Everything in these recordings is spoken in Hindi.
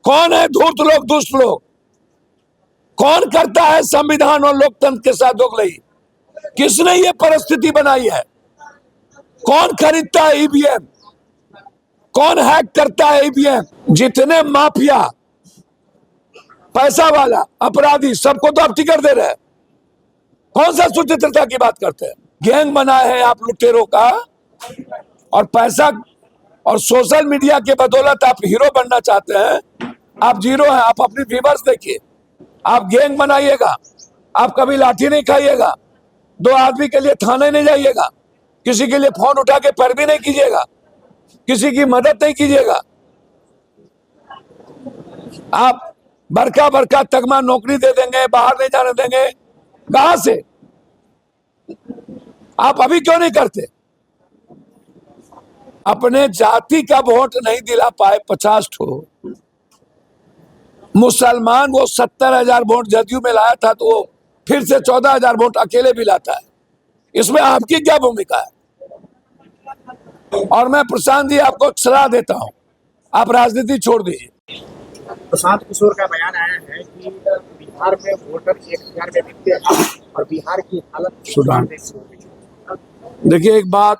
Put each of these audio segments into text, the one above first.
कौन है धूर्त लोग, दुष्ट लोग? कौन करता है संविधान और लोकतंत्र के साथ दोगलई? किसने ये परिस्थिति बनाई है? कौन खरीदता है ईवीएम? कौन हैक करता है ईवीएम? जितने माफिया, पैसा वाला, अपराधी, सबको तो आप टिकट दे रहे हैं। कौन सा सुचित्रता की बात करते हैं? गैंग बनाए हैं आप लुटेरों का, और पैसा और सोशल मीडिया के बदौलत आप हीरो बनना चाहते हैं। आप जीरो हैं। आप अपनी व्यूअर्स देखिए। आप गैंग बनाइएगा, आप कभी लाठी नहीं खाइएगा, 2 आदमी के लिए थाने नहीं जाइएगा, किसी के लिए फोन उठा के पैरवी नहीं कीजिएगा, किसी की मदद नहीं कीजिएगा। आप बड़का बड़का तगमा नौकरी दे देंगे, बाहर नहीं जाने देंगे। कहां से? आप अभी क्यों नहीं करते? अपने जाति का वोट नहीं दिला पाए 50 ठो मुसलमान, वो 70,000 वोट जदयू में लाया था, तो वो फिर से 14,000 वोट अकेले भी लाता है। इसमें आपकी क्या भूमिका है? और मैं प्रशांत जी आपको सलाह देता हूं, आप राजनीति छोड़ दीजिए। प्रशांत किशोर का बयान आया है कि बिहार में वोटर 1,000 में दिखते हैं और बिहार की हालत सुधार। देखिए, एक बात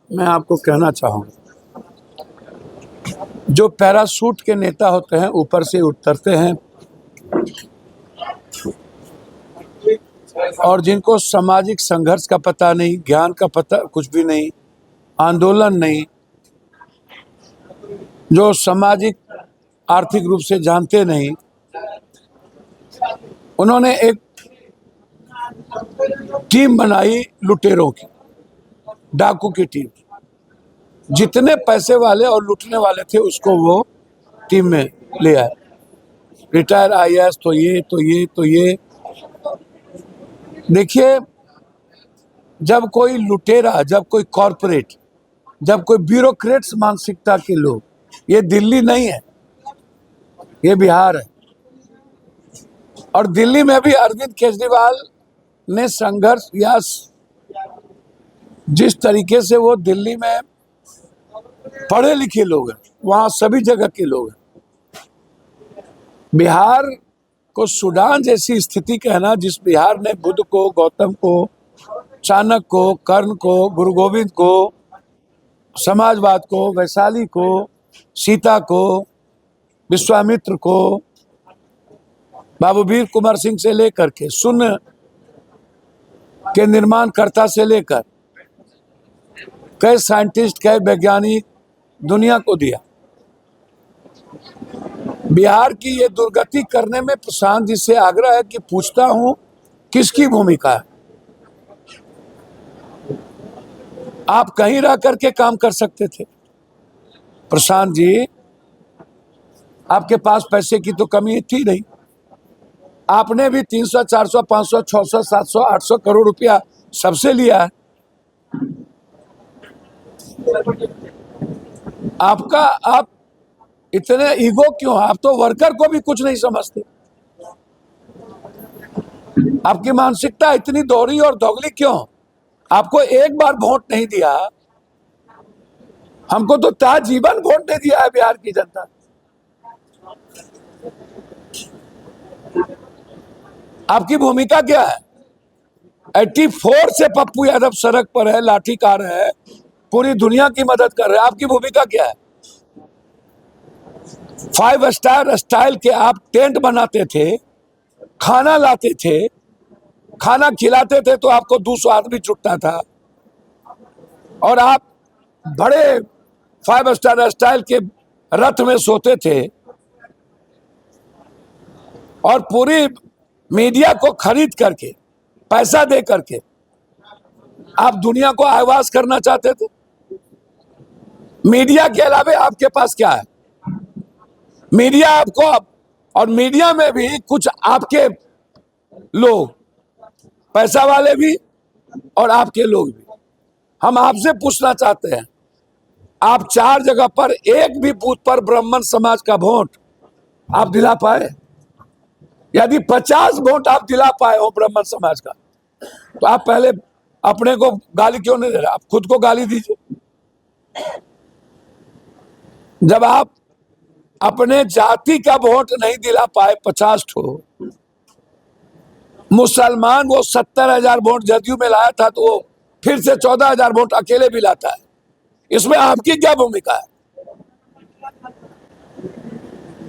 मैं आपको कहना चाहूंगा, जो पैराशूट के नेता होते हैं, ऊपर से उतरते हैं, और जिनको सामाजिक संघर्ष का पता नहीं, ज्ञान का पता कुछ भी नहीं, आंदोलन नहीं, जो सामाजिक आर्थिक रूप से जानते नहीं, उन्होंने एक टीम बनाई लुटेरों की, डाकू की टीम। जितने पैसे वाले और लूटने वाले थे उसको वो टीम में ले आए। रिटायर आईएएस तो ये। देखिए, जब कोई लुटेरा, जब कोई कॉरपोरेट, जब कोई ब्यूरोक्रेट्स मानसिकता के लोग, ये दिल्ली नहीं है, ये बिहार है। और दिल्ली में भी अरविंद केजरीवाल ने संघर्ष, या जिस तरीके से वो दिल्ली में पढ़े लिखे लोग हैं, वहां सभी जगह के लोग हैं। बिहार को सूडान जैसी स्थिति कहना, जिस बिहार ने बुद्ध को, गौतम को, चाणक्य को, कर्ण को, गुरु गोविंद को, समाजवाद को, वैशाली को, सीता को, विश्वामित्र को, बाबू वीर कुंवर सिंह से लेकर के शून्य के निर्माणकर्ता से लेकर कई साइंटिस्ट, कई वैज्ञानिक दुनिया को दिया। बिहार की ये दुर्गति करने में प्रशांत जी से आग्रह है कि पूछता हूं, किसकी भूमिका है? आप कहीं रह करके काम कर सकते थे प्रशांत जी, आपके पास पैसे की तो कमी थी नहीं। आपने भी 300, 400, 500, 600, 700, 800 करोड़ रुपया सबसे लिया है। आप इतने ईगो क्यों? आप तो वर्कर को भी कुछ नहीं समझते। आपकी मानसिकता इतनी दोहरी और दोगली क्यों? आपको एक बार वोट नहीं दिया, हमको तो ताजीवन वोट नहीं दिया है बिहार की जनता। आपकी भूमिका क्या है? 84 से पप्पू यादव सड़क पर है, लाठी कार है, पूरी दुनिया की मदद कर रहे हैं। आपकी भूमिका क्या है? 5 स्टार स्टाइल के आप टेंट बनाते थे, खाना लाते थे, खाना खिलाते थे तो आपको 200 आदमी जुटता था, और आप बड़े 5 स्टार स्टाइल के रथ में सोते थे, और पूरी मीडिया को खरीद करके, पैसा दे करके आप दुनिया को आवाज करना चाहते थे। मीडिया के अलावा आपके पास क्या है? मीडिया आपको, और मीडिया में भी कुछ आपके लोग, पैसा वाले भी और आपके लोग भी। हम आपसे पूछना चाहते हैं, आप 4 जगह पर एक भी बूथ पर ब्राह्मण समाज का वोट आप दिला पाए? यदि 50 वोट आप दिला पाए हो ब्राह्मण समाज का, तो आप पहले अपने को गाली क्यों नहीं दे रहे? आप खुद को गाली दीजिए। जब आप अपने जाति का वोट नहीं दिला पाए 50 ठो मुसलमान, वो 70,000 वोट जदयू में लाया था, तो वो फिर से 14,000 वोट अकेले भी लाता है। इसमें आपकी क्या भूमिका है?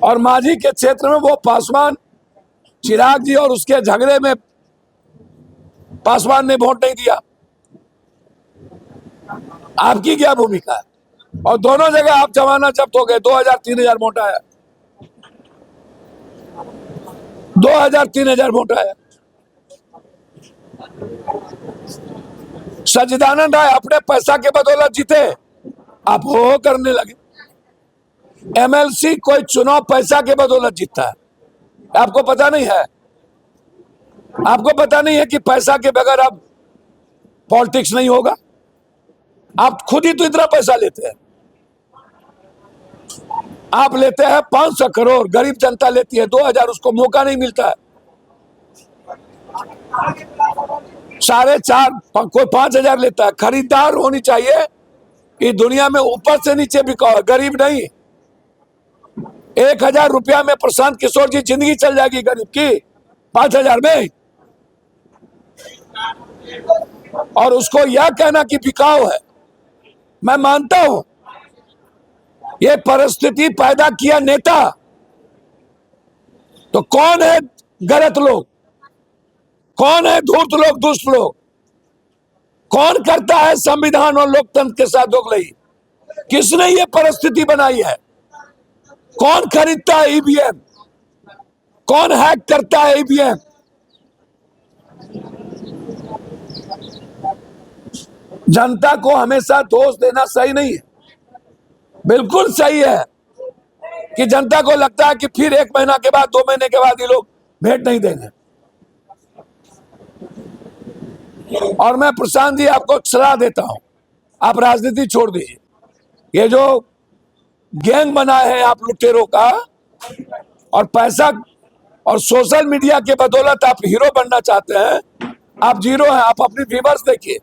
और मांझी के क्षेत्र में वो पासवान, चिराग जी और उसके झगड़े में पासवान ने वोट नहीं दिया, आपकी क्या भूमिका है? और दोनों जगह आप जमाना जब्त हो गए, 2,000-3,000 वोट आया, 2,000-3,000 वोट आया। सच्चिदानंद राय अपने पैसा के बदौलत जीते, आप हो करने लगे। एमएलसी कोई चुनाव पैसा के बदौलत जीतता है, आपको पता नहीं है? आपको पता नहीं है कि पैसा के बगैर अब पॉलिटिक्स नहीं होगा? आप खुद ही तो इतना पैसा लेते हैं। आप लेते हैं 500 करोड़, गरीब जनता लेती है 2,000, उसको मौका नहीं मिलता है। 4.5 कोई 5,000 लेता है। खरीदार होनी चाहिए इस दुनिया में, ऊपर से नीचे बिकाओ है, गरीब नहीं। 1,000 रुपया में प्रशांत किशोर जी जिंदगी चल जाएगी गरीब की, 5,000 में। और उसको यह कहना कि बिकाऊ है, मैं मानता हूं ये परिस्थिति पैदा किया नेता। तो कौन है गलत लोग, कौन है धूर्त लोग, दुष्ट लोग? कौन करता है संविधान और लोकतंत्र के साथ दोगलई? किसने ये परिस्थिति बनाई है? कौन खरीदता है ईवीएम? कौन हैक करता है ईवीएम? जनता को हमेशा दोष देना सही नहीं है। बिल्कुल सही है कि जनता को लगता है कि फिर 1 महीना के बाद, 2 महीने के बाद ये लोग भेंट नहीं देंगे। और मैं प्रशांत जी आपको सलाह देता हूं, आप राजनीति छोड़ दीजिए। ये जो गैंग बना है आप लुटेरों का, और पैसा और सोशल मीडिया के बदौलत आप हीरो बनना चाहते हैं, आप जीरो हैं। आप अपनी व्यूअर्स देखिए,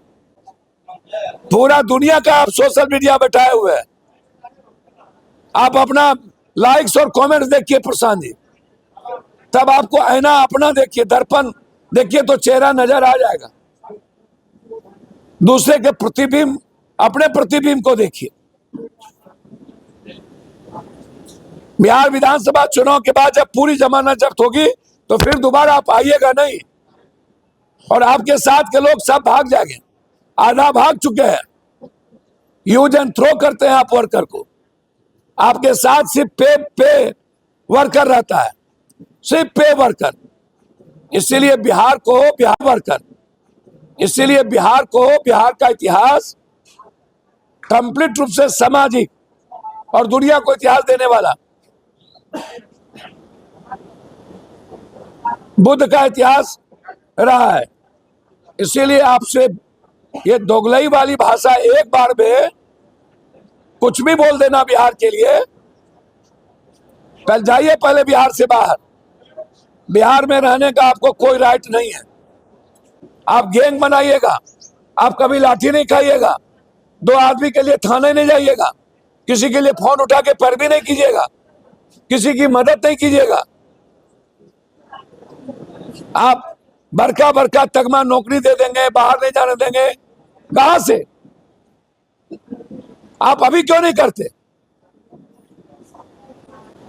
पूरा दुनिया का आप सोशल मीडिया बैठाए हुए हैं। आप अपना लाइक्स और कमेंट्स देखिए प्रशांत जी, तब आपको आईना अपना देखिए, दर्पण देखिए, तो चेहरा नजर आ जाएगा। दूसरे के प्रतिबिंब, अपने प्रतिबिंब को देखिए। बिहार विधानसभा चुनाव के बाद जब पूरी जमानत जब्त होगी, तो फिर दोबारा आप आइएगा नहीं, और आपके साथ के लोग सब भाग जाएंगे। आधा भाग चुके हैं, यूज एंड थ्रो करते हैं आप वर्कर को। आपके साथ सिर्फ पे वर्कर रहता है, सिर्फ पे वर्कर। इसीलिए बिहार को बिहार वर्कर, इसीलिए बिहार को, बिहार का इतिहास कंप्लीट रूप से सामाजिक और दुनिया को इतिहास देने वाला बुद्ध का इतिहास रहा है। इसीलिए आपसे ये दोगलई वाली भाषा, एक बार में कुछ भी बोल देना बिहार के लिए, कल जाइए पहले बिहार से बाहर। बिहार में रहने का आपको कोई राइट नहीं है। आप गैंग बनाइएगा, आप कभी लाठी नहीं खाइएगा, 2 आदमी के लिए थाने नहीं जाइएगा, किसी के लिए फोन उठा के पैरवी नहीं कीजिएगा, किसी की मदद नहीं कीजिएगा। आप बड़का बड़का तगमा नौकरी दे देंगे, बाहर नहीं जाने देंगे, कहां से? आप अभी क्यों नहीं करते?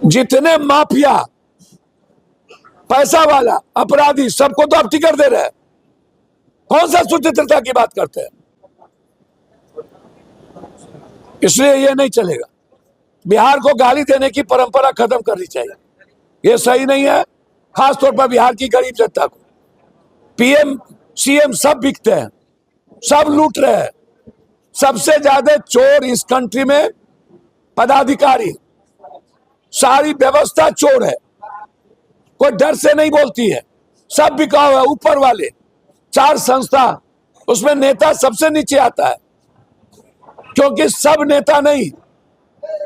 जितने माफिया, पैसा वाला, अपराधी, सबको तो आप टिकट दे रहे हैं। कौन सा सुचित्रता की बात करते हैं? इसलिए ये नहीं चलेगा। बिहार को गाली देने की परंपरा खत्म करनी चाहिए, ये सही नहीं है। खासतौर पर बिहार की गरीब जनता को। पीएम सीएम सब बिकते हैं, सब लूट रहे हैं। सबसे ज्यादा चोर इस कंट्री में पदाधिकारी, सारी व्यवस्था चोर है, कोई डर से नहीं बोलती है, सब बिकाऊ है। ऊपर वाले 4 संस्था, उसमें नेता सबसे नीचे आता है, क्योंकि सब नेता नहीं,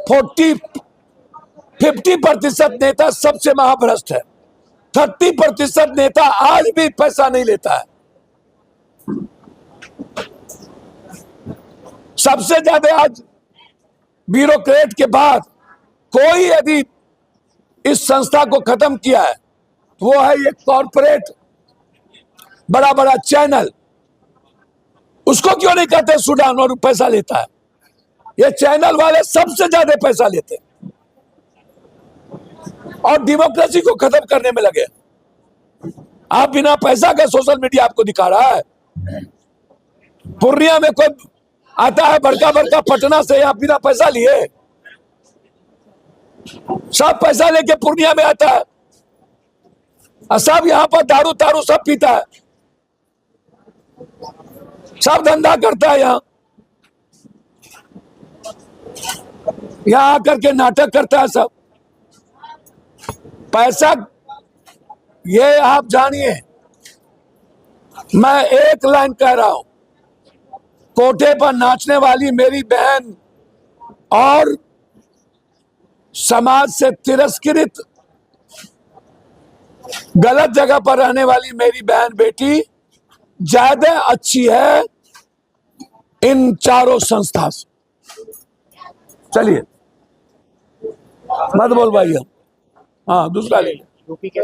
50% नेता सबसे महाभ्रष्ट है। 30% नेता आज भी पैसा नहीं लेता है। सबसे ज्यादा आज ब्यूरोक्रेट के बाद कोई यदि इस संस्था को खत्म किया है वो है ये कॉरपोरेट बड़ा बड़ा चैनल। उसको क्यों नहीं कहते सूडान और पैसा लेता है? ये चैनल वाले सबसे ज्यादा पैसा लेते हैं और डेमोक्रेसी को खत्म करने में लगे। आप बिना पैसा का सोशल मीडिया आपको दिखा रहा है। पूर्णिया में कोई आता है बड़का बड़का पटना से, आप बिना पैसा लिए सब पैसा लेके पूर्णिया में आता है और सब यहां पर दारू तारू सब पीता है, सब धंधा करता है। यहां आकर के नाटक करता है सब। पैसा ये आप जानिए, मैं एक लाइन कह रहा हूं, कोठे पर नाचने वाली मेरी बहन और समाज से तिरस्कृत गलत जगह पर रहने वाली मेरी बहन बेटी ज्यादा अच्छी है इन चारों संस्था से। चलिए मत बोल भाई, हम हाँ दूसरा ले। यूपी के